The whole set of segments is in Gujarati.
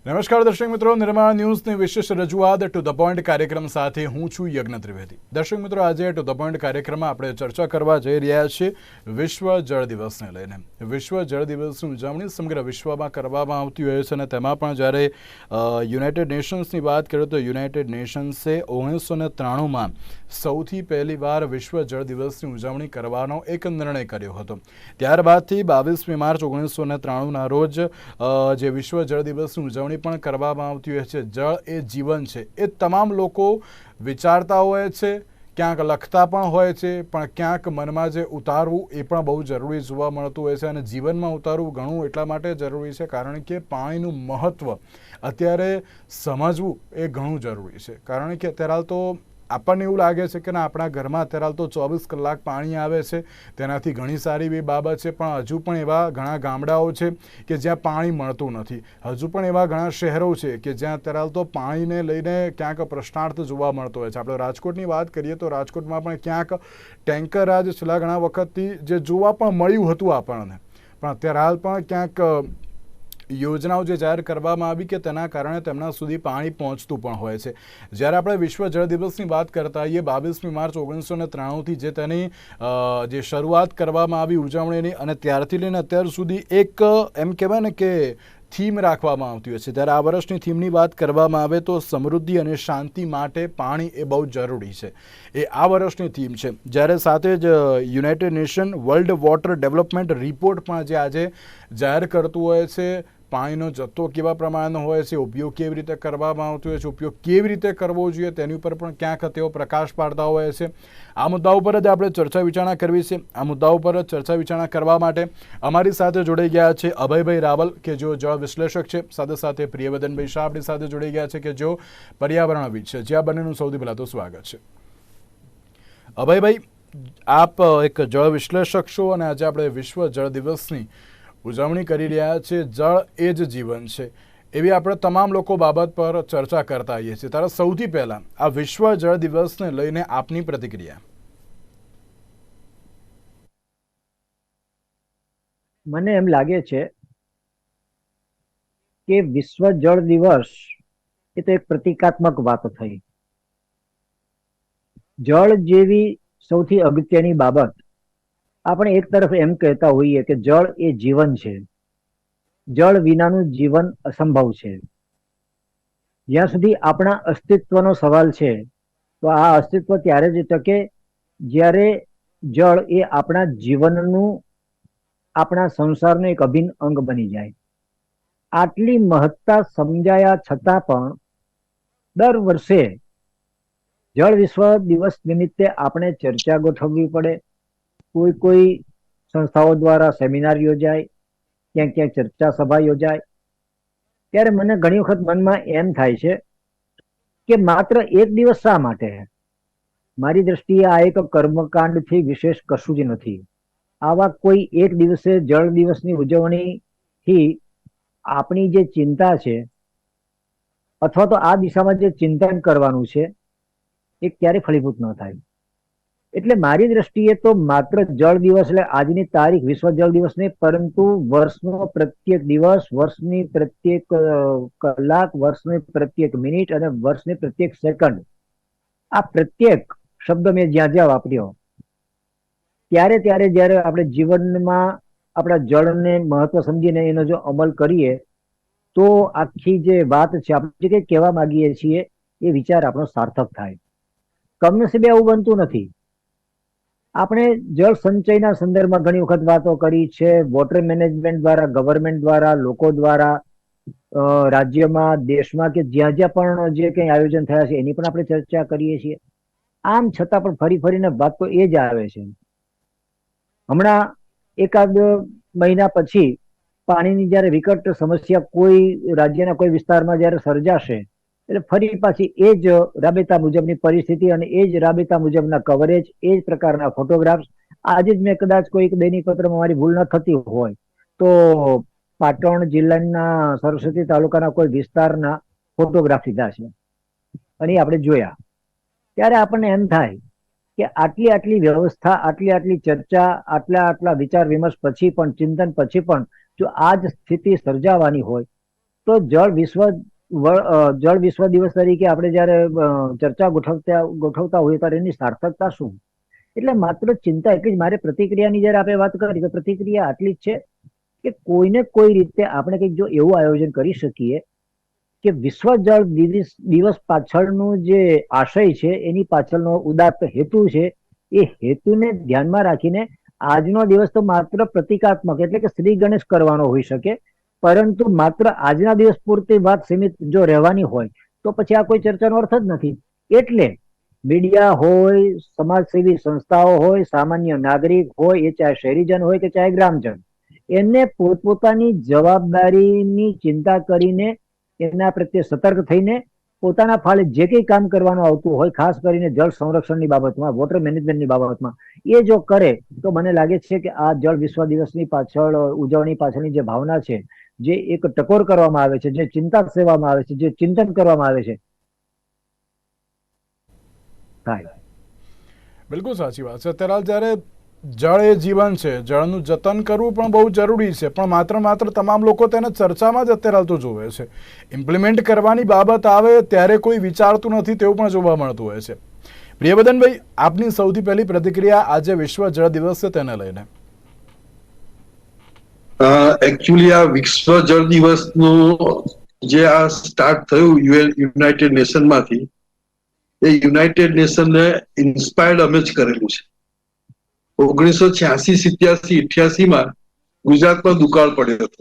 નમસ્કાર દર્શક મિત્રો, નિર્માણ ન્યૂઝની વિશેષ રજૂઆત ટુ ધ પોઈન્ટ કાર્યક્રમ સાથે હું છું યજ્ઞ ત્રિવેદી. દર્શક મિત્રો, આજે ટુ ધ પોઈન્ટ કાર્યક્રમમાં આપણે ચર્ચા કરવા જઈ રહ્યા છીએ વિશ્વ જળ દિવસને લઈને. વિશ્વ જળ દિવસની ઉજવણી સમગ્ર વિશ્વમાં કરવામાં આવતી હોય છે અને તેમાં પણ જ્યારે યુનાઇટેડ નેશન્સની વાત કરીએ તો યુનાઇટેડ નેશન્સે 1993માં સૌથી પહેલી વાર વિશ્વ જળ દિવસની ઉજવણી કરવાનો એક નિર્ણય કર્યો હતો. ત્યારબાદથી 22મી માર્ચ 1993ના રોજ જે વિશ્વ જળ દિવસની ઉજવણી પણ કરવામાં આવતી હોય છે. જળ એ જીવન છે એ તમામ લોકો વિચારતા હોય છે, ક્યાંક લખતા પણ હોય છે, પણ ક્યાંક મનમાં જે ઉતારવું એ પણ બહુ જરૂરી જોવા મળતું હોય છે. અને જીવનમાં ઉતારવું ઘણું એટલા માટે જરૂરી છે કારણ કે પાણીનું મહત્ત્વ અત્યારે સમજવું એ ઘણું જરૂરી છે. કારણ કે અત્યારે હાલ તો આપણને એવું લાગે છે કે ના, આપણા ઘરમાં અત્યારે હાલ તો 24 કલાક પાણી આવે છે, તેનાથી ઘણી સારી એવી બાબત છે. પણ હજુ પણ એવા ઘણા ગામડાઓ છે કે જ્યાં પાણી મળતું નથી. હજુ પણ એવા ઘણા શહેરો છે કે જ્યાં અત્યારે હાલ તો પાણીને લઈને ક્યાંક પ્રશ્નાર્થ જોવા મળતો હોય છે. આપણે રાજકોટની વાત કરીએ તો રાજકોટમાં પણ ક્યાંક ટેન્કર આજ છેલ્લા ઘણા વખતથી જે જોવા પણ મળ્યું હતું આપણને, પણ અત્યારે હાલ પણ ક્યાંક યોજનાઓ જે જાહેર કરવામાં આવી કે તેના કારણે તેમના સુધી પાણી પહોંચતું પણ હોય છે. જ્યારે આપણે વિશ્વ જળ દિવસની વાત કરતા હોઈએ 22મી માર્ચ 1993થી જે તેની જે શરૂઆત કરવામાં આવી ઉજવણીની, અને ત્યારથી લઈને અત્યાર સુધી એક એમ કહેવાય ને કે થીમ રાખવામાં આવતી હોય છે. ત્યારે આ વર્ષની થીમની વાત કરવામાં આવે તો સમૃદ્ધિ અને શાંતિ માટે પાણી એ બહુ જરૂરી છે, એ આ વર્ષની થીમ છે. જ્યારે સાથે જ United nation world water development report પણ જે આજે જાહેર કરતું હોય છે, પાણીનો જથ્થો કેવા પ્રમાણનો હોય છે, ઉપયોગ કેવી રીતે કરવામાં આવતો હોય છે, ઉપયોગ કેવી રીતે કરવો જોઈએ તેની ઉપર પણ ક્યાંક તેઓ પ્રકાશ પાડતા હોય છે. આ મુદ્દા ઉપર જ આપણે ચર્ચા વિચારણા કરવી છે. આ મુદ્દા ઉપર જ ચર્ચા વિચારણા કરવા માટે અમારી સાથે જોડાઈ ગયા છે અભયભાઈ રાવલ કે જેઓ જળ વિશ્લેષક છે, સાથે સાથે પ્રિયવદનભાઈ શાહ આપણી સાથે જોડાઈ ગયા છે કે જેઓ પર્યાવરણવિદ છે. જે આ બંનેનું સૌથી પહેલાં તો સ્વાગત છે. અભયભાઈ, આપ એક જળ વિશ્લેષક છો અને આજે આપણે વિશ્વ જળ દિવસની ઉજવણી કરી રહ્યા છે. જળ એ જ જીવન છે એવી આપણે તમામ લોકો બાબત પર ચર્ચા કરતા આવીએ છીએ. ત્યારે સૌથી પહેલા આ વિશ્વ જળ દિવસને લઈને આપની પ્રતિક્રિયા. મને એમ લાગે છે કે વિશ્વ જળ દિવસ એ તો એક પ્રતિકાત્મક વાત થઈ. જળ જેવી સૌથી અગત્યની બાબત, આપણે એક તરફ એમ કહેતા હોઈએ કે જળ એ જીવન છે, જળ વિનાનું જીવન અસંભવ છે. જ્યાં સુધી આપણા અસ્તિત્વનો સવાલ છે તો આ અસ્તિત્વ ત્યારે જ ટકે જ્યારે જળ એ આપણા જીવનનું, આપણા સંસારનું એક અભિન્ન અંગ બની જાય. આટલી મહત્તા સમજાયા છતાં પણ દર વર્ષે જળ વિશ્વ દિવસ નિમિત્તે આપણે ચર્ચા ગોઠવવી પડે. કોઈ સંસ્થાઓ દ્વારા સેમિનાર યોજાય, ક્યાંક ક્યાંક ચર્ચા સભા યોજાય. ત્યારે મને ઘણી વખત મનમાં એમ થાય છે કે માત્ર એક દિવસ શા માટે? મારી દ્રષ્ટિએ આ એક કર્મકાંડથી વિશેષ કશું જ નથી. આવા કોઈ એક દિવસે જળ દિવસની ઉજવણીથી આપણી જે ચિંતા છે અથવા તો આ દિશામાં જે ચિંતન કરવાનું છે એ ક્યારે ફળીભૂત ન થાય. એટલે મારી દ્રષ્ટિએ તો માત્ર જળ દિવસ એટલે આજની તારીખ વિશ્વ જળ દિવસ નહીં, પરંતુ વર્ષનો પ્રત્યેક દિવસ, વર્ષની પ્રત્યેક કલાક, વર્ષની પ્રત્યેક મિનિટ અને વર્ષની પ્રત્યેક સેકન્ડ, આ પ્રત્યેક શબ્દ મેં જ્યાં જ્યાં વાપર્યો ત્યારે જ્યારે આપણે જીવનમાં આપણા જળને મહત્વ સમજીને એનો જો અમલ કરીએ તો આખી જે વાત છે, આપણે જે કંઈ કહેવા માંગીએ છીએ એ વિચાર આપણો સાર્થક થાય. કમનસીબે એવું બનતું નથી. આપણે જળ સંચયના સંદર્ભમાં ઘણી વખત વાતો કરી છે. વોટર મેનેજમેન્ટ દ્વારા, ગવર્મેન્ટ દ્વારા, લોકો દ્વારા, રાજ્યમાં, દેશમાં કે જ્યાં જ્યાં પણ જે કંઈ આયોજન થયા છે એની પણ આપણે ચર્ચા કરીએ છીએ. આમ છતાં પણ ફરી ફરીને વાત તો એ જ આવે છે. હમણાં એકાદ મહિના પછી પાણીની જ્યારે વિકટ સમસ્યા કોઈ રાજ્યના કોઈ વિસ્તારમાં જ્યારે સર્જાશે એટલે ફરી પાછી એ જ રાબેતા મુજબની પરિસ્થિતિ અને એ જ રાબેતા મુજબના કવરેજ, એ જ પ્રકારના ફોટોગ્રાફ્સ. આજે જ મેં કદાચ કોઈક દૈનિક પત્રમાં મારી ભૂલ ન થતી હોય તો પાટણ જિલ્લાના સરસ્વતી તાલુકાના કોઈ વિસ્તારના ફોટોગ્રાફ લીધા છે અને એ આપણે જોયા. ત્યારે આપણને એમ થાય કે આટલી વ્યવસ્થા, આટલી ચર્ચા, આટલા વિચાર વિમર્શ પછી પણ, ચિંતન પછી પણ જો આ જ સ્થિતિ સર્જાવાની હોય તો જળ વિશ્વ દિવસ તરીકે આપણે જ્યારે ચર્ચા ગોઠવતા હોઈએ ત્યારે એની સાર્થકતા શું? એટલે માત્ર ચિંતા એટલી જ, મારે પ્રતિક્રિયાની જયારે આપણે વાત કરી તો પ્રતિક્રિયા આટલી જ છે કે કોઈને કોઈ રીતે આપણે કંઈક જો એવું આયોજન કરી શકીએ કે વિશ્વ જળ દિવસ પાછળનું જે આશય છે, એની પાછળનો ઉદાત્ત હેતુ છે, એ હેતુને ધ્યાનમાં રાખીને આજનો દિવસ તો માત્ર પ્રતિકાત્મક એટલે કે શ્રી ગણેશ કરવાનો હોઈ શકે, પરંતુ માત્ર આજના દિવસ પૂરતી વાત સીમિત જો રહેવાની હોય તો પછી આ કોઈ ચર્ચાનો અર્થ જ નથી. એટલે મીડિયા હોય, સમાજસેવી સંસ્થાઓ હોય, સામાન્ય નાગરિક હોય, એ ચાહે શહેરીજન હોય કે ચાહે ગ્રામજન, એને પોતપોતાની જવાબદારીની ચિંતા કરીને એના પ્રત્યે સતર્ક થઈને પોતાના ફાળે જે કંઈ કામ કરવાનું આવતું હોય, ખાસ કરીને જળ સંરક્ષણની બાબતમાં, વોટર મેનેજમેન્ટની બાબતમાં, એ જો કરે તો મને લાગે છે કે આ જળ વિશ્વ દિવસની પાછળ ઉજવણી પાછળની જે ભાવના છે, જે એક ટકોર કરવામાં આવે છે, જે ચિંતા સેવામાં આવે છે, જે ચિંતન કરવામાં આવે છે, થાય. બિલકુલ સાચી વાત છે. અત્યારે જ્યારે જળ એ જીવન છે, જળનું જતન કરવું પણ બહુ જરૂરી છે, પણ માત્ર તમામ લોકો તેને ચર્ચામાં જ અત્યારે તો જોવે છે. ઇમ્પ્લિમેન્ટ કરવાની બાબત આવે ત્યારે કોઈ વિચારતું નથી તેવું પણ જોવા મળતું હોય છે. પ્રિયવદનભાઈ, આપની સૌથી પહેલી પ્રતિક્રિયા આજે વિશ્વ જળ દિવસ છે તેને લઈને. એકચ્યુઅલી આ વિશ્વ જળ દિવસનું જે આ સ્ટાર્ટ થયું યુનાઇટેડ નેશનમાંથી, એ યુનાઇટેડ નેશનને ઇન્સ્પાયર્ડ અમે જ કરેલું છે. 1986, 87, 88માં ગુજરાતમાં દુકાળ પડ્યો હતો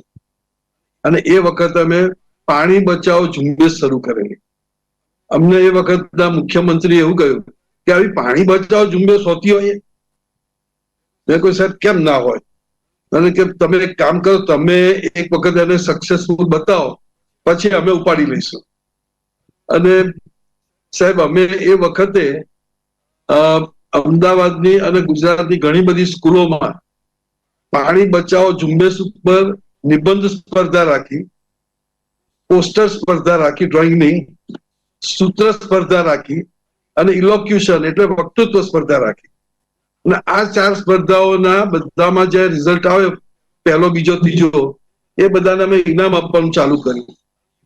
અને એ વખતે અમે પાણી બચાવો ઝુંબેશ શરૂ કરેલી. અમને એ વખતના મુખ્યમંત્રી એવું કહ્યું કે આવી પાણી બચાવો ઝુંબેશ હોતી હોય? મેં કોઈ સાહેબ કેમ ના હોય, અને કે તમે એક કામ કરો, તમે એક વખત એને સક્સેસફુલ બતાવો પછી અમે ઉપાડી લઈશું. અને સાહેબ અમે એ વખતે અમદાવાદની અને ગુજરાતની ઘણી બધી સ્કૂલોમાં પાણી બચાવો ઝુંબેશ ઉપર નિબંધ સ્પર્ધા રાખી, પોસ્ટર સ્પર્ધા રાખી, ડ્રોઈંગની સૂત્ર સ્પર્ધા રાખી અને ઇલોક્યુશન એટલે વક્તૃત્વ સ્પર્ધા રાખી. અને આ 4 સ્પર્ધાઓના બધામાં જે રિઝલ્ટ આવે, પહેલો, બીજો, ત્રીજો, એ બધાને અમે ઇનામ આપવાનું ચાલુ કર્યું.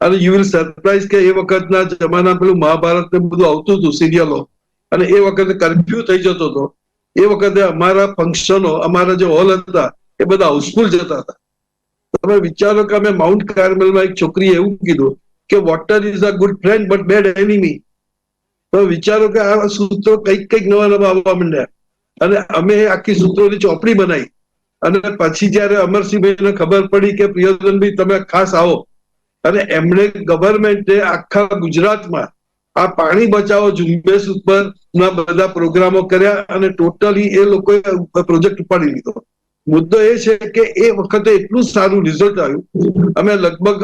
અને યુ વિલ સરપ્રાઈઝ કે એ વખતના જમાના પેલું મહાભારત ને બધું આવતું હતું સિરિયલો, અને એ વખતે કર્ફ્યુ થઈ જતો હતો. એ વખતે અમારા ફંક્શનો, અમારા જે હોલ હતા એ બધા હાઉસફુલ જતા હતા. તમે વિચારો કે અમે માઉન્ટ કાર્મેલમાં એક છોકરીએ એવું કીધું કે water is a good friend but bad enemy. તમે વિચારો કે આ સૂત્રો કંઈક નવા આવવા માંડ્યા, અને અમે આખી સૂત્રોની ચોપડી બનાવી. અને પછી જયારે અમરસિંહભાઈને ખબર પડી કે પ્રિયદનભાઈ તમે ખાસ આવો, અને એમણે ગવર્મેન્ટે આખા ગુજરાતમાં આ પાણી બચાવો ઝુંબેશ ઉપર ના બધા પ્રોગ્રામો કર્યા અને ટોટલી એ લોકોએ પ્રોજેક્ટ ઉપાડી લીધો. મુદ્દો એ છે કે એ વખતે એટલું સારું રિઝલ્ટ આવ્યું. અમે લગભગ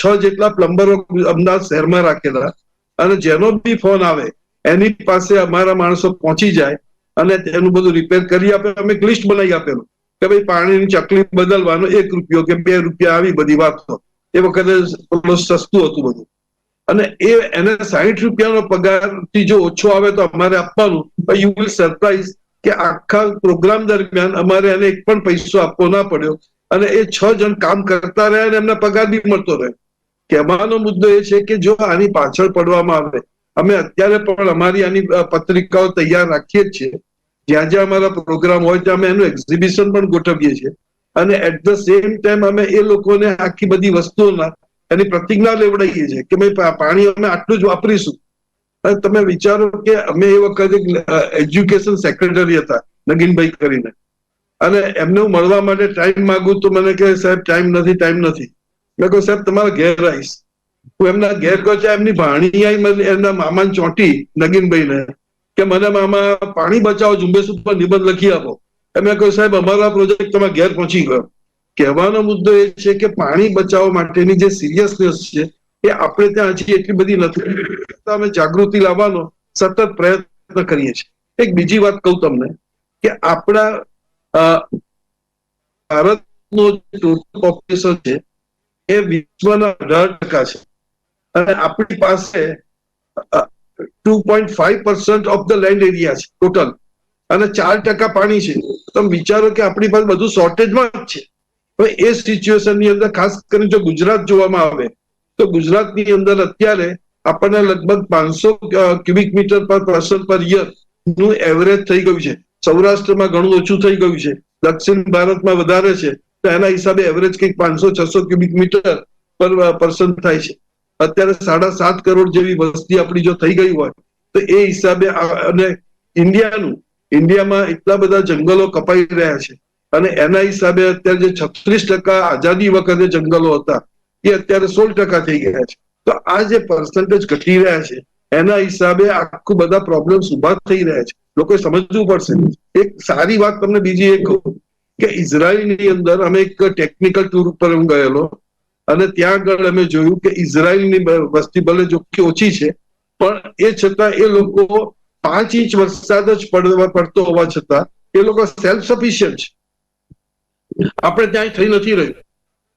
6 જેટલા પ્લમ્બરો અમદાવાદ શહેરમાં રાખેલા, અને જેનો બી ફોન આવે એની પાસે અમારા માણસો પહોંચી જાય અને તેનું બધું રિપેર કરી આપે. અમે એક લિસ્ટ બનાવી આપેલું કે ભાઈ પાણીની ચકલી બદલવાનો 1 રૂપિયો કે 2 રૂપિયા, આવી બધી વાતો. એ વખતે સસ્તું હતું બધું. અને એને 60 રૂપિયાનો પગારથી જો ઓછો આવે તો અમારે આપવાનું. યુ વિલ સરપ્રાઈઝ કે આખા પ્રોગ્રામ દરમિયાન અમારે એને એક પણ પૈસો આપવો ના પડ્યો, અને એ 6 જણ કામ કરતા રહ્યા અને એમને પગાર બી મળતો રહે. કહેવાનો મુદ્દો એ છે કે જો આની પાછળ પડવામાં આવે, અમે અત્યારે પણ અમારી આની પત્રિકાઓ તૈયાર રાખીએ જ છીએ. જ્યાં જ્યાં અમારા પ્રોગ્રામ હોય ત્યાં અમે એનું એક્ઝિબિશન પણ ગોઠવીએ છીએ, અને એટ ધ સેમ ટાઈમ અમે એ લોકોને આખી બધી વસ્તુઓના એની પ્રતિજ્ઞા લેવડાવીએ છીએ કે ભાઈ પાણી અમે આટલું જ વાપરીશું. અને તમે વિચારો કે અમે એ વખતે એજ્યુકેશન સેક્રેટરી હતા, નગીનભાઈ કરીને, અને એમને હું મળવા માટે ટાઈમ માંગુ તો મને કહે સાહેબ ટાઈમ નથી. મેં કહું સાહેબ તમારા ઘેર આવીશ. હું એમના ઘેર કહું છું, એમની ભાણી આવી એમના મામાને ચોંટી નગીનભાઈને કે મને મામા પાણી બચાવો ઝુંબેશ ઉપર નિબંધ લખી આપો. એમ કહ્યું સાહેબ અમારો પ્રોજેક્ટ તમારા ઘેર પહોંચી ગયો. કહેવાનો મુદ્દો એ છે કે પાણી બચાવવા માટેની જે સિરિયસનેસ છે એ આપણે ત્યાં હજી એટલી બધી નથી. અમે જાગૃતિ લાવવાનો સતત પ્રયત્ન કરીએ છીએ. એક બીજી વાત કહું તમને કે આપણા ભારતનું ટોટલ પોપ્યુલેશન છે એ વિશ્વના 18% છે, અને આપણી પાસે 2.5% ઓફ ધ લેન્ડ એરિયા છે ટોટલ, અને 4% પાણી છે. તમે વિચારો કે આપણી પાસે બધું શોર્ટેજમાં જ છે. હવે એ સિચ્યુએશનની અંદર ખાસ કરીને જો ગુજરાત જોવામાં આવે તો ગુજરાતની અંદર અત્યારે આપણને લગભગ 500 ક્યુબિક મીટર પર પર્સન પર યર નું એવરેજ થઈ ગયું છે. સૌરાષ્ટ્રમાં ઘણું ઓછું થઈ ગયું છે, દક્ષિણ ભારતમાં વધારે છે, તો એના હિસાબે એવરેજ કંઈક 500-600 ક્યુબિક મીટર પર પર્સન થાય છે. અત્યારે 7.5 કરોડ જેવી વસ્તી આપણી જો થઈ ગઈ હોય તો એ હિસાબે અને ઇન્ડિયામાં એટલા બધા જંગલો કપાઈ રહ્યા છે અને એના હિસાબે અત્યારે જે 36% આઝાદી વખતે જંગલો હતા એ અત્યારે 16% થઈ ગયા છે. તો આ જે પર્સન્ટેજ ઘટી રહ્યા છે એના હિસાબે આખું બધા પ્રોબ્લેમ્સ ઉભા થઈ રહ્યા છે. લોકોએ સમજવું પડશે. એક સારી વાત તમને બીજી એક કહું કે ઇઝરાયલની અંદર અમે એક ટેકનિકલ ટૂર ઉપર હું ગયેલો અને ત્યાં આગળ અમે જોયું કે ઇઝરાયલની વસ્તી ભલે જોખી ઓછી છે પણ એ છતાં એ લોકો 5 ઇંચ વરસાદ જ પડતો હોવા છતાં એ લોકો સેલ્ફ સફિશિયન્ટ છે. આપણે ત્યાં થઈ નથી રહ્યું.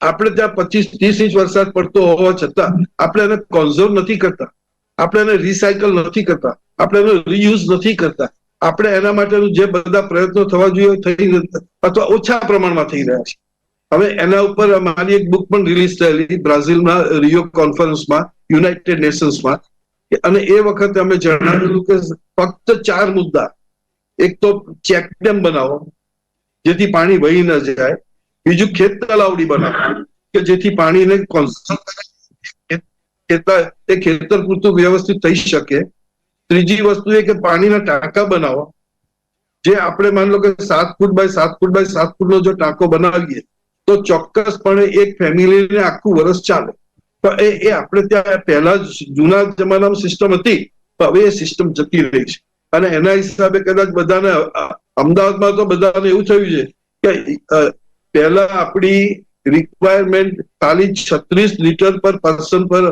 આપણે ત્યાં 25-30 ઇંચ વરસાદ પડતો હોવા છતાં આપણે એને કોન્ઝર્વ નથી કરતા, આપણે એને રિસાયકલ નથી કરતા, આપણે એનો રીયુઝ નથી કરતા. આપણે એના માટેનું જે બધા પ્રયત્નો થવા જોઈએ થઈ અથવા ઓછા પ્રમાણમાં થઈ રહ્યા છે. હવે એના ઉપર મારી એક બુક પણ રિલીઝ થયેલી બ્રાઝિલમાં રિયો કોન્ફરન્સમાં યુનાઇટેડ નેશન્સમાં, અને એ વખતે અમે જણાવેલું કે ફક્ત 4 મુદ્દા. એક તો ચેકડેમ બનાવો જેથી પાણી વહી ન જાય, બીજું ખેત તલાવડી બનાવો કે જેથી પાણીને ખેતર પૂરતું વ્યવસ્થિત થઈ શકે, ત્રીજી વસ્તુ એ કે પાણીના ટાંકા બનાવો જે આપણે માની લો કે 7 ફૂટ બાય 7 ફૂટ બાય 7 ફૂટનો જો ટાંકો બનાવીએ તો ચોક્કસપણે એક ફેમિલીને આખું વર્ષ ચાલે. તો એ આપણે ત્યાં પહેલા જૂના જમાનામાં સિસ્ટમ હતી, તો હવે એ સિસ્ટમ જતી રહી છે અને એના હિસાબે કદાચ બધાને અમદાવાદમાં તો બધાને એવું થયું છે કે પહેલા આપણી રિક્વાયરમેન્ટ ખાલી 36 લીટર પર પર્સન પર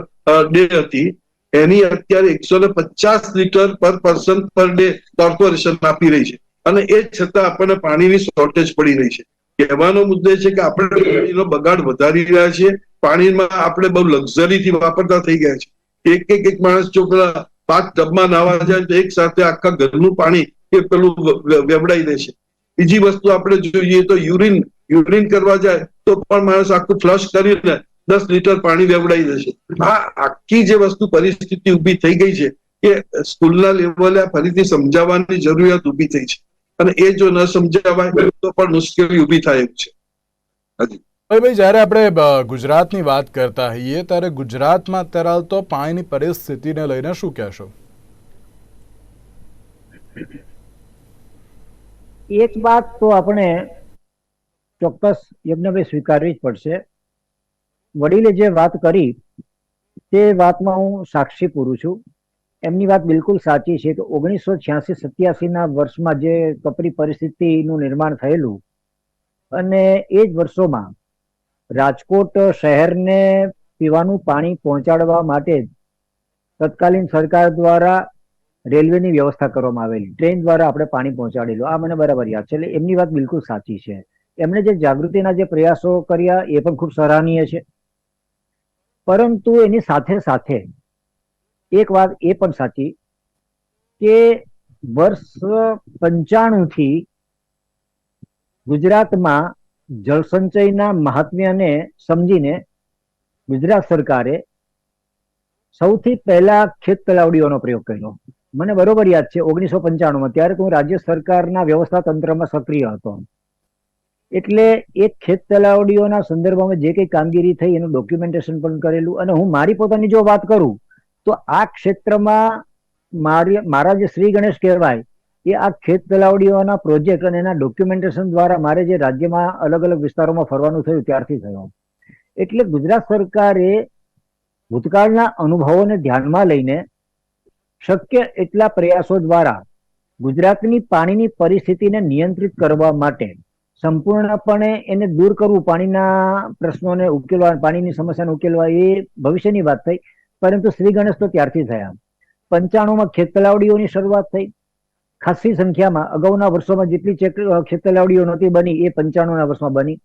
ડે હતી, એની અત્યારે 150 લીટર પર પર્સન પર ડે કોર્પોરેશન આપી રહી છે અને એ છતાં આપણને પાણીની શોર્ટેજ પડી રહી છે. કહેવાનો મુદ્દો છે કે આપણે પાણીનો બગાડ વધારી રહ્યા છીએ, પાણીમાં આપણે બહુ લક્ઝરીથી વાપરતા થઈ ગયા છે. એક માણસ જો પેલા 5 ટબમાં નાવા જાય તો એક સાથે આખા ઘરનું પાણી એ પેલું વેવડાઈ દે છે. બીજી વસ્તુ આપણે જોઈએ તો યુરિન કરવા જાય તો પણ માણસ આખું ફ્લશ કરીને 10 લીટર પાણી વેવડાઈ દે છે. આ આખી જે વસ્તુ પરિસ્થિતિ ઊભી થઈ ગઈ છે કે સ્કૂલના લેવલે ફરીથી સમજાવવાની જરૂરિયાત ઊભી થઈ છે અને એ જો ન સમજાવાય તો પણ મુશ્કેલી ઊભી થાય એમ છે. ભાઈ, જ્યારે આપણે ગુજરાતની વાત કરતા હોઈએ ત્યારે ગુજરાતમાં અત્યારે હાલ તો પાણીની પરિસ્થિતિને લઈને શું કહેશો? એક વાત તો આપણે ચોક્કસ યજ્ઞભાઈ સ્વીકારવી જ પડશે. વડીલે જે વાત કરી તે વાતમાં હું સાક્ષી પૂરું છું. એમની વાત બિલકુલ સાચી છે કે 1986-87ના વર્ષમાં જે કપરી પરિસ્થિતિનું નિર્માણ થયેલું અને એ જ વર્ષોમાં રાજકોટ શહેરને પીવાનું પાણી પહોંચાડવા માટે તત્કાલીન સરકાર દ્વારા રેલવેની વ્યવસ્થા કરવામાં આવેલી, ટ્રેન દ્વારા આપણે પાણી પહોંચાડેલું. આ મને બરાબર યાદ છે. એટલે એમની વાત બિલકુલ સાચી છે. એમણે જે જાગૃતિના જે પ્રયાસો કર્યા એ પણ ખૂબ સરાહનીય છે. પરંતુ એની સાથે સાથે એક વાત એ પણ સાચી કે વર્ષ 95થી ગુજરાતમાં જળસંચયના મહાત્મ્યને સમજીને ગુજરાત સરકારે સૌથી પહેલા ખેત તલાવડીઓનો પ્રયોગ કર્યો. મને બરોબર યાદ છે 1995માં, ત્યારે તો હું રાજ્ય સરકારના વ્યવસ્થા તંત્રમાં સક્રિય હતો. એટલે એ ખેત તલાવડીઓના સંદર્ભમાં જે કંઈ કામગીરી થઈ એનું ડોક્યુમેન્ટેશન પણ કરેલું. અને હું મારી પોતાની જો વાત કરું તો આ ક્ષેત્રમાં મારા જે શ્રી ગણેશ કહેવાય એ આ ખેત તલાવડીઓના પ્રોજેક્ટ અને એના ડોક્યુમેન્ટેશન દ્વારા મારે જે રાજ્યમાં અલગ અલગ વિસ્તારોમાં ફરવાનું થયું ત્યારથી થયું. એટલે ગુજરાત સરકારે ભૂતકાળના અનુભવોને ધ્યાનમાં લઈને શક્ય એટલા પ્રયાસો દ્વારા ગુજરાતની પાણીની પરિસ્થિતિને નિયંત્રિત કરવા માટે સંપૂર્ણપણે એને દૂર કરવું, પાણીના પ્રશ્નોને ઉકેલવા, પાણીની સમસ્યાને ઉકેલવા, એ ભવિષ્યની વાત થઈ. પરંતુ શ્રી ગણેશ તો ત્યારથી થયા. 95માં ખેત તલાવડીઓની શરૂઆત થઈ ખાસી સંખ્યામાં. અગાઉના વર્ષોમાં જેટલી ખેત તલાવડીઓ નહોતી બની એ 95ના વર્ષમાં બની.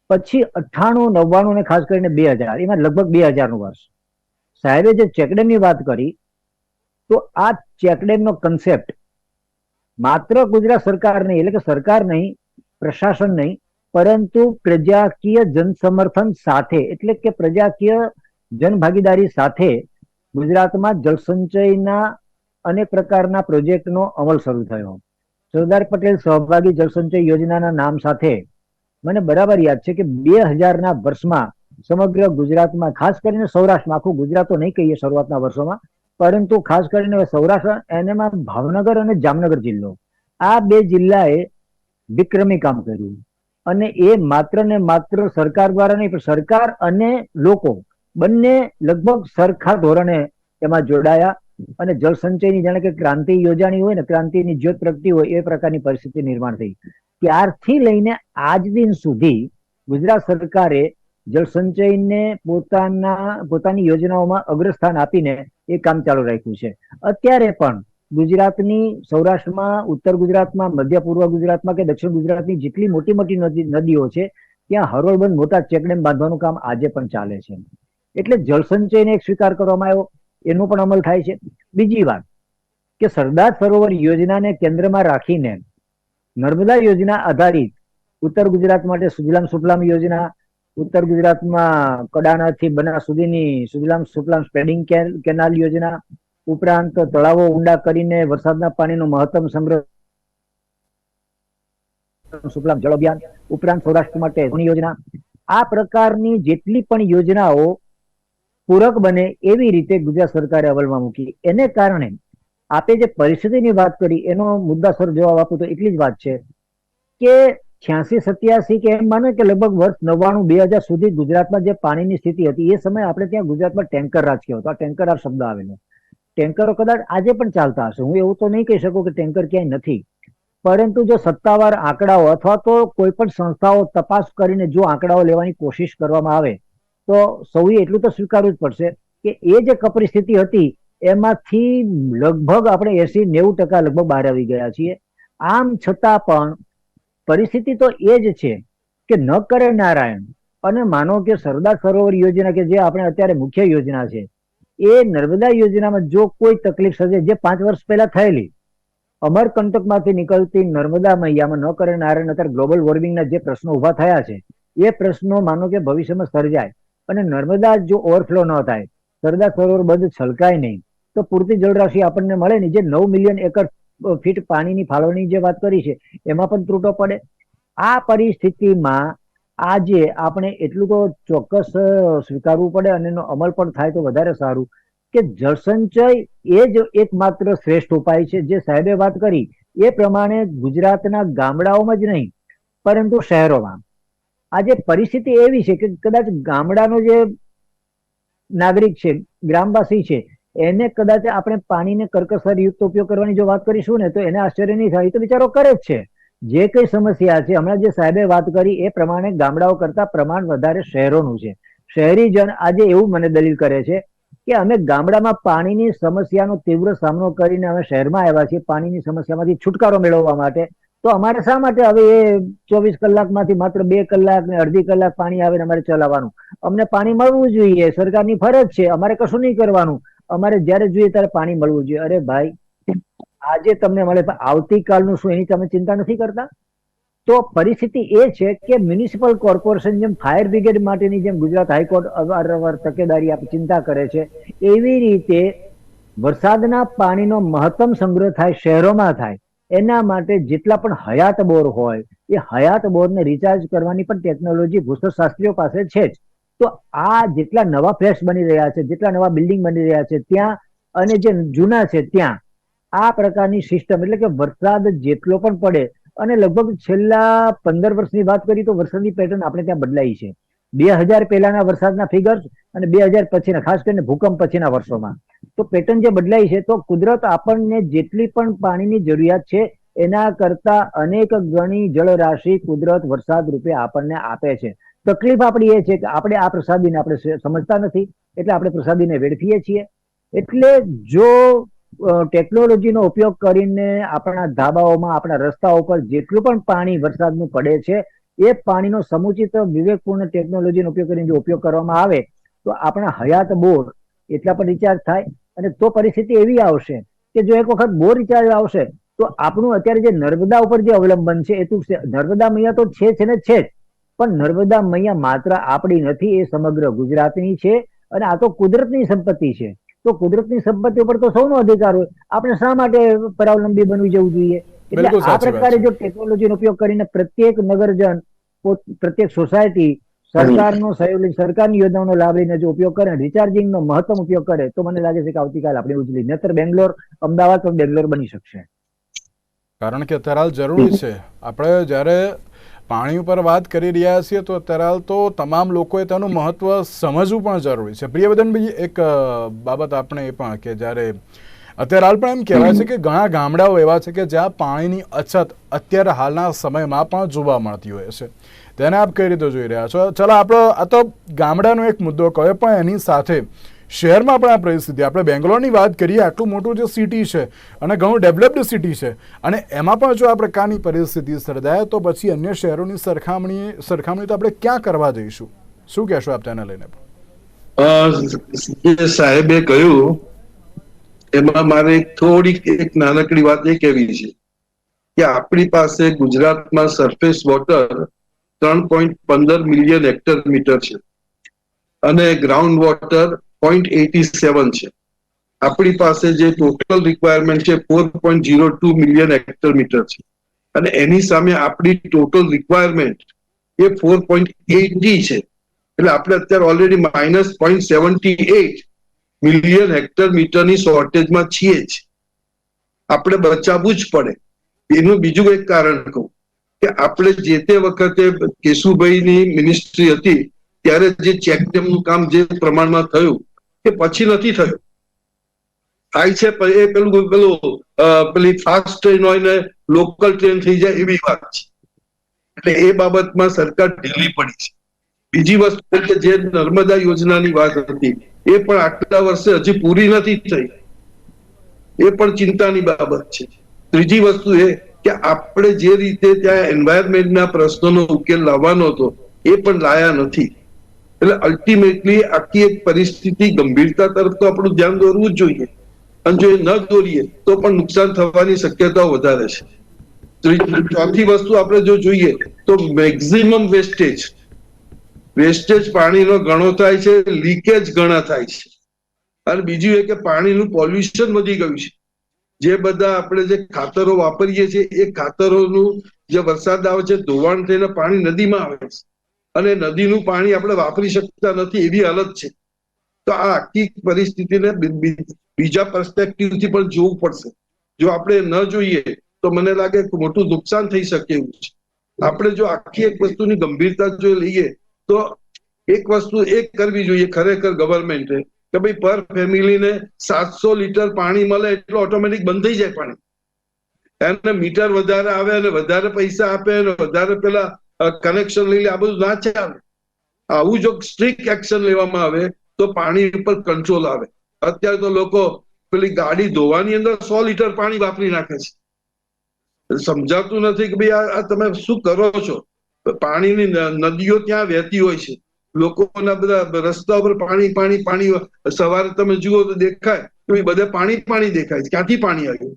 પછી 98, 99 ને ખાસ કરીને 2000, એમાં લગભગ 2000નું વર્ષ સાહેબે જે ચેકડેમની વાત કરી, તો આ ચેકડેમનો કન્સેપ્ટ માત્ર ગુજરાત સરકાર નહીં, એટલે કે સરકાર નહીં, પ્રશાસન નહીં, પરંતુ પ્રજાકીય જનસમર્થન સાથે, એટલે કે પ્રજાકીય જનભાગીદારી સાથે ગુજરાતમાં જળસંચયના અનેક પ્રકારના પ્રોજેક્ટનો અમલ શરૂ થયો. સરદાર પટેલ સહભાગી જળસંચય યોજનાના નામ સાથે મને બરાબર યાદ છે કે 2000ના વર્ષમાં સમગ્ર ગુજરાતમાં, ખાસ કરીને સૌરાષ્ટ્રમાં, આખું ગુજરાત તો નહીં કહીએ શરૂઆતના વર્ષોમાં, પરંતુ ખાસ કરીને સૌરાષ્ટ્ર, એનામાં ભાવનગર અને જામનગર જિલ્લો, આ બે જિલ્લાએ વિક્રમી કામ કર્યું. અને એ માત્ર ને માત્ર સરકાર દ્વારા નહીં, પણ સરકાર અને લોકો બંને લગભગ સરખા ધોરણે એમાં જોડાયા અને જળસંચયની જાણે કે ક્રાંતિ યોજાણી હોય ને, ક્રાંતિની જ્યોત પ્રગટી હોય, એ પ્રકારની પરિસ્થિતિ નિર્માણ થઈ. ત્યારથી લઈને આજ દિન સુધી ગુજરાત સરકારે જળસંચયને પોતાની યોજનાઓમાં અગ્રસ્થાન આપીને એ કામ ચાલુ રાખ્યું છે. અત્યારે પણ ગુજરાતની સૌરાષ્ટ્રમાં, ઉત્તર ગુજરાતમાં, મધ્ય પૂર્વ ગુજરાતમાં કે દક્ષિણ ગુજરાતની જેટલી મોટી મોટી નદીઓ છે ત્યાં હરોળબંધ મોટા ચેકડેમ બાંધવાનું કામ આજે પણ ચાલે છે. એટલે જળસંચયને એક સ્વીકાર કરવામાં આવ્યો, એનો પણ અમલ થાય છે. બીજી વાત કે સરદાર સરોવર યોજનાને કેન્દ્રમાં રાખીને નર્મદા યોજના આધારિત ઉત્તર ગુજરાત માટે સુજલામ સુફલામ યોજના, ઉત્તર ગુજરાતમાં કડાણાથી બનાસ સુધીની સુજલામ સુફલામ સ્પ્રેડિંગ કેનાલ યોજના, ઉપરાંત તળાવો ઊંડા કરીને વરસાદના પાણીનો મહત્તમ સંગ્રહ સુફલામ જળ અભિયાન, ઉપરાંત સૌરાષ્ટ્ર માટે યોજના, આ પ્રકારની જેટલી પણ યોજનાઓ પૂરક બને એવી રીતે ગુજરાત સરકારે અમલમાં મૂકી. એને કારણે આપે જે પરિસ્થિતિની વાત કરી એનો મુદ્દાસર જવાબ આપું તો એટલી જ વાત છે કે 86-87 કે એમ માનો કે લગભગ વર્ષ 99-2000 સુધી ગુજરાતમાં જે પાણીની સ્થિતિ હતી એ સમયે આપણે ત્યાં ગુજરાતમાં ટેન્કર રાજ કહેવાતો. આ ટેન્કર આ શબ્દ આવેલો. ટેન્કરો કદાચ આજે પણ ચાલતા હશે, હું એવું તો નહીં કહી શકું કે ટેન્કર ક્યાંય નથી, પરંતુ જો સત્તાવાર આંકડાઓ અથવા તો કોઈ પણ સંસ્થાઓ તપાસ કરીને જો આંકડાઓ લેવાની કોશિશ કરવામાં આવે તો સૌએ એટલું તો સ્વીકારવું જ પડશે કે એ જે કપરી સ્થિતિ હતી એમાંથી લગભગ આપણે 80-90% લગભગ બહાર આવી ગયા છીએ. આમ છતાં પણ પરિસ્થિતિ તો એ જ છે કે ન કરે નારાયણ. અને માનો કે સરદાર સરોવર યોજના કે જે આપણે અત્યારે મુખ્ય યોજના છે, એ નર્મદા યોજનામાં જો કોઈ તકલીફ સર્જે, જે 5 વર્ષ પહેલા થયેલી અમરકંટકમાંથી નીકળતી નર્મદા મૈયામાં ન કરે નારાયણ અત્યારે ગ્લોબલ વોર્મિંગના જે પ્રશ્નો ઉભા થયા છે, એ પ્રશ્નો માનો કે ભવિષ્યમાં સર્જાય અને નર્મદા જો ઓવરફ્લો ન થાય, સરદાર સરોવર બંધ છલકાય નહીં, તો પૂરતી જળરાશિ આપણને મળે નહીં. જે 9 મિલિયન એકર ફીટ પાણીની ફાળવણી જે વાત કરી છે એમાં પણ ત્રુટો પડે. આ પરિસ્થિતિમાં આજે આપણે એટલું તો ચોક્કસ સ્વીકારવું પડે અને એનો અમલ પણ થાય તો વધારે સારું કે જળસંચય એ જ એકમાત્ર શ્રેષ્ઠ ઉપાય છે. જે સાહેબે વાત કરી એ પ્રમાણે ગુજરાતના ગામડાઓમાં જ નહીં પરંતુ શહેરોમાં આજે પરિસ્થિતિ એવી છે કે કદાચ ગામડાનો જે નાગરિક છે, ગ્રામવાસી છે, એને કદાચ આપણે પાણીને કરકસર યુક્ત ઉપયોગ કરવાની જો વાત કરીશું ને તો એને આશ્ચર્ય નહીં થાય. તો બિચારો કરે જ છે. જે કઈ સમસ્યા છે, હમણાં જે સાહેબે વાત કરી એ પ્રમાણે ગામડાઓ કરતા પ્રમાણ વધારે શહેરોનું છે. શહેરીજન આજે એવું મને દલીલ કરે છે કે અમે ગામડામાં પાણીની સમસ્યાનો તીવ્ર સામનો કરીને અમે શહેરમાં આવ્યા છીએ પાણીની સમસ્યામાંથી છુટકારો મેળવવા માટે, તો અમારે શા માટે હવે એ 24 કલાકમાંથી માત્ર 2 કલાક ને અડધી કલાક પાણી આવે ને અમારે ચલાવવાનું? અમને પાણી મળવું જોઈએ, સરકારની ફરજ છે, અમારે કશું નહીં કરવાનું, અમારે જ્યારે જોઈએ ત્યારે પાણી મળવું જોઈએ. અરે ભાઈ, આજે તમને મળે પણ આવતીકાલનું શું એની તમે ચિંતા નથી કરતા? તો પરિસ્થિતિ એ છે કે મ્યુનિસિપલ કોર્પોરેશન જેમ ફાયર બ્રિગેડ માટેની જેમ ગુજરાત હાઈકોર્ટ અવારનવાર તકેદારી આપી ચિંતા કરે છે, એવી રીતે વરસાદના પાણીનો મહત્તમ સંગ્રહ થાય, શહેરોમાં થાય, એના માટે જેટલા પણ હયાત બોર હોય એ હયાત બોરને રિચાર્જ કરવાની પણ ટેકનોલોજી ભૂસ્તરશાસ્ત્રીઓ પાસે છે જ. તો આ જેટલા નવા ફ્લેટ્સ બની રહ્યા છે, જેટલા નવા બિલ્ડિંગ બની રહ્યા છે ત્યાં અને જે જૂના છે ત્યાં આ પ્રકારની સિસ્ટમ, એટલે કે વરસાદ જેટલો પણ પડે, અને લગભગ છેલ્લા 15 વર્ષની વાત કરી તો વરસાદની પેટર્ન આપણે ત્યાં બદલાઈ છે. 2000 પહેલાના વરસાદના ફિગર્સ અને 2000 પછીના, ખાસ કરીને ભૂકંપ પછીના વર્ષોમાં તો પેટર્ન જે બદલાઈ છે, તો કુદરત આપણને જેટલી પણ પાણીની જરૂરિયાત છે એના કરતા અનેક ગણી જળરાશિ કુદરત વરસાદ રૂપે આપણને આપે છે. તકલીફ આપણી એ છે કે આપણે આ પ્રસાદીને આપણે સમજતા નથી, એટલે આપણે પ્રસાદીને વેડફીએ છીએ. એટલે જો ટેકનોલોજીનો ઉપયોગ કરીને આપણા ધાબાઓમાં, આપણા રસ્તાઓ પર જેટલું પણ પાણી વરસાદનું પડે છે એ પાણીનો સમુચિત વિવેકપૂર્ણ ટેકનોલોજીનો ઉપયોગ કરીને જો ઉપયોગ કરવામાં આવે તો આપણા હયાત બોર એટલા પણ રિચાર્જ થાય. અને તો પરિસ્થિતિ એવી આવશે કે જો એક વખત બોર રિચાર્જ આવશે તો આપણું અત્યારે જે નર્મદા ઉપર જે અવલંબન છે એ તૂટશે. નર્મદા મૈયા તો છે ને છે જ, પણ નર્મદા મૈયા માત્ર આપણી નથી, એ સમગ્ર ગુજરાતની છે અને આ તો કુદરતની સંપત્તિ છે. તો કુદરતની સંપત્તિ ઉપર તો સૌનો અધિકાર હોય. આપણે શા માટે પરાવલંબી બનવી જવું જોઈએ? એટલે બિલકુલ આ સાચી વાત પ્રકારે છે. જો ટેકનોલોજીનો ઉપયોગ કરીને પ્રત્યેક નગરજન, પ્રત્યેક સોસાયટી સરકારનો સહયોગ લઈ, સરકારની યોજનાઓનો લાભ લઈને જો ઉપયોગ કરે, રિચાર્જિંગનો મહત્તમ ઉપયોગ કરે, તો મને લાગે છે કે આવતીકાલ આપણે ઉજળી, નહીતર બેંગ્લોર, અમદાવાદ પણ બેંગ્લોર બની શકશે. કારણ કે અત્યારે હાલ જરૂરી છે. આપણે જ્યારે પાણી ઉપર વાત કરી રહ્યા છીએ તો અત્યારે હાલ તો તમામ લોકોએ તેનું મહત્વ સમજવું પણ જરૂરી છે. પ્રિયવદનભાઈ, એક બાબત આપણે એ પણ કે જ્યારે અત્યારે હાલ પણ એમ કહેવાય છે કે ઘણા ગામડાઓ એવા છે કે જ્યાં પાણીની અછત અત્યારે હાલના સમયમાં પણ જોવા મળતી હોય છે. તેને આપ કઈ રીતે જોઈ રહ્યા છો? ચાલો આપણો આ તો ગામડાનો એક મુદ્દો કહ્યો, પણ એની સાથે શહેરમાં પણ આ પરિસ્થિતિ, આપણે બેંગ્લોરની વાત કરીએ, આટલું મોટું જે સિટી છે અને ઘણું ડેવલપ્ડ સિટી છે, અને એમાં પણ જો આ પ્રકારની પરિસ્થિતિ સર્જાય તો પછી અન્ય શહેરોની સરખામણી તો આપણે ક્યાં કરવા જઈશું? શું કહેશો આપ તેને લઈને? જે સાહેબે કહ્યું એમાં મારે થોડીક એક નાનકડી વાત એ કહેવી છે કે આપણી પાસે ગુજરાતમાં surface water 3.15 million hectare metre છે અને ગ્રાઉન્ડ વોટર 0.87 છે. આપણી પાસે જે ટોટલ રિક્વાયરમેન્ટ છે 4.02 મિલિયન હેક્ટર મીટર છે અને એની સામે આપણી ટોટલ રિક્વાયરમેન્ટ એ 4.80 છે. એટલે આપણે અત્યારે ઓલરેડી -0.78 મિલિયન હેક્ટર મીટરની શોર્ટેજમાં છીએ જ. આપણે બચાવવું જ પડે. એનું બીજું એક કારણ કહું કે આપણે જે તે વખતે કેશુભાઈની મિનિસ્ટ્રી હતી ત્યારે જે ચેકડેમનું કામ જે પ્રમાણમાં થયું એ પછી નથી થયું. થાય છે એ પેલી ફાસ્ટ ટ્રેન હોય ને લોકલ ટ્રેન થઈ જાય એવી વાત છે. એટલે એ બાબતમાં સરકાર ઢીલી પડી છે. બીજી વસ્તુ કે જે નર્મદા યોજનાની વાત હતી એ પણ આટલા વર્ષે હજી પૂરી નથી થઈ, એ પણ ચિંતાની બાબત છે. ત્રીજી વસ્તુ એ કે આપણે જે રીતે ત્યાં એન્વાયરમેન્ટના પ્રશ્નોનો ઉકેલ લાવવાનો હતો એ પણ લાયા નથી. એટલે અલ્ટિમેટલી આખી એક પરિસ્થિતિ ગંભીરતા તરફ તો આપણું ધ્યાન દોરવું જ જોઈએ, અને જો એ ન દોરીએ તો પણ નુકસાન થવાની શક્યતાઓ વધારે છે. ચોથી વસ્તુ આપણે જો જોઈએ તો મેક્સિમમ વેસ્ટેજ પાણીનો ઘણો થાય છે, લીકેજ ઘણા થાય છે. અને બીજું એ કે પાણીનું પોલ્યુશન વધી ગયું છે. જે બધા આપણે જે ખાતરો વાપરીએ છીએ એ ખાતરોનું જે વરસાદ આવે છે ધોવાણ થઈને પાણી નદીમાં આવે છે અને નદીનું પાણી આપણે વાપરી શકતા નથી એવી હાલત છે. તો આ આખી પરિસ્થિતિને બીજા પર્સપેક્ટિવથી પણ જોવું પડશે. જો આપણે ન જોઈએ તો મને લાગે મોટું નુકસાન થઈ શકે એવું છે. આપણે જો આખી એક વસ્તુની ગંભીરતા જો લઈએ તો એક વસ્તુ એક કરવી જોઈએ ખરેખર ગવર્મેન્ટે કે ભાઈ પર ફેમિલીને 700 લીટર પાણી મળે એટલે ઓટોમેટિક બંધ થઈ જાય પાણી. એને મીટર વધારે આવે અને વધારે પૈસા આપે અને વધારે પેલા કનેક્શન લઈ લે, આ બધું ના ચાલે. આવું જો સ્ટ્રિક્ટ એક્શન લેવામાં આવે તો પાણી ઉપર કંટ્રોલ આવે. અત્યારે તો લોકો પેલી ગાડી ધોવાની અંદર 100 લીટર પાણી વાપરી નાખે છે. સમજાતું નથી કે ભાઈ આ તમે શું કરો છો. પાણીની નદીઓ ત્યાં વહેતી હોય છે, લોકોના બધા રસ્તા ઉપર પાણી પાણી પાણી. સવારે તમે જુઓ તો દેખાય કે બધે પાણી પાણી દેખાય છે. ક્યાંથી પાણી આવ્યું?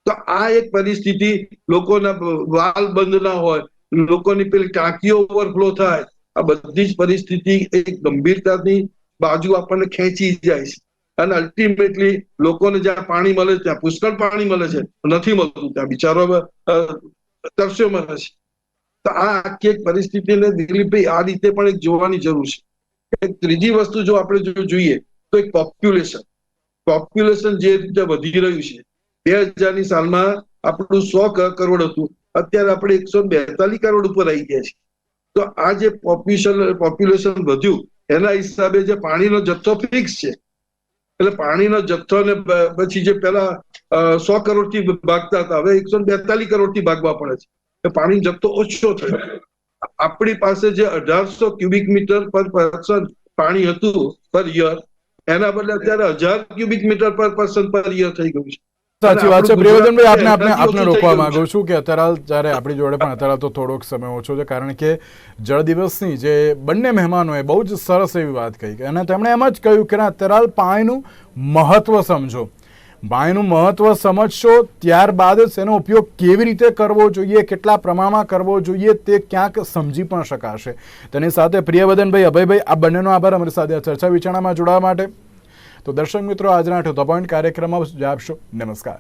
તો આ એક પરિસ્થિતિ, લોકોના વાલ બંધ ના હોય, લોકોની પેલી ટાંકીઓ ઓવરફ્લો થાય, આ બધી જ પરિસ્થિતિ એક ગંભીરતાની બાજુ આપણને ખેંચી જાય છે. અને અલ્ટિમેટલી લોકોને જ્યાં પાણી મળે ત્યાં પુષ્કળ પાણી મળે છે, નથી મળતું ત્યાં બિચારો તરસ્યો મરે છે. તો આ આખી એક પરિસ્થિતિને દિલીપભાઈ આ રીતે પણ એક જોવાની જરૂર છે. એક ત્રીજી વસ્તુ જો આપણે જોઈએ તો એક પોપ્યુલેશન જે રીતે વધી રહ્યું છે. 2000ની સાલમાં આપણું 100 કરોડ હતું, અત્યારે આપણે 142 કરોડ ઉપર આવી ગયા છે. તો આ જે પોપ્યુલેશન વધ્યું એના હિસાબે જે પાણીનો જથ્થો ફિક્સ છે, એટલે પાણીનો જથ્થો ને પછી જે પેલા 100 કરોડથી ભાગતા હતા હવે 142 કરોડથી ભાગવા પડે છે. પાણીનો જથ્થો ઓછો થયો. આપણી પાસે જે 1800 ક્યુબિક મીટર પર પર્સન પાણી હતું પર યર, એના બદલે અત્યારે 1000 ક્યુબિક મીટર પર પર્સન પર યર થઈ ગયું છે. સાચી વાત છે. પ્રિયવર્ધનભાઈ, આપને રોકવા માંગુ છું કે અત્યારે જ્યારે આપણી જોડે પણ અત્યારે તો થોડોક સમય ઓછો છે, કારણ કે જળ દિવસની જે બંને મહેમાનોએ બહુ જ સરસ એવી વાત કહી અને તેમણે એમ જ કહ્યું કે અત્યારે પાણીનું મહત્વ સમજો. પાણીનું મહત્વ સમજશો ત્યારબાદ જ તેનો ઉપયોગ કેવી રીતે કરવો જોઈએ, કેટલા પ્રમાણમાં કરવો જોઈએ તે ક્યાંક સમજી પણ શકાશે. તેની સાથે પ્રિયવદનભાઈ, અભયભાઈ, આ બંનેનો આભાર અમારી સાથે આ ચર્ચા વિચારણામાં જોડાવા માટે. તો દર્શક મિત્રો, આજના ધ પોઈન્ટ કાર્યક્રમમાં જ આપશો. નમસ્કાર.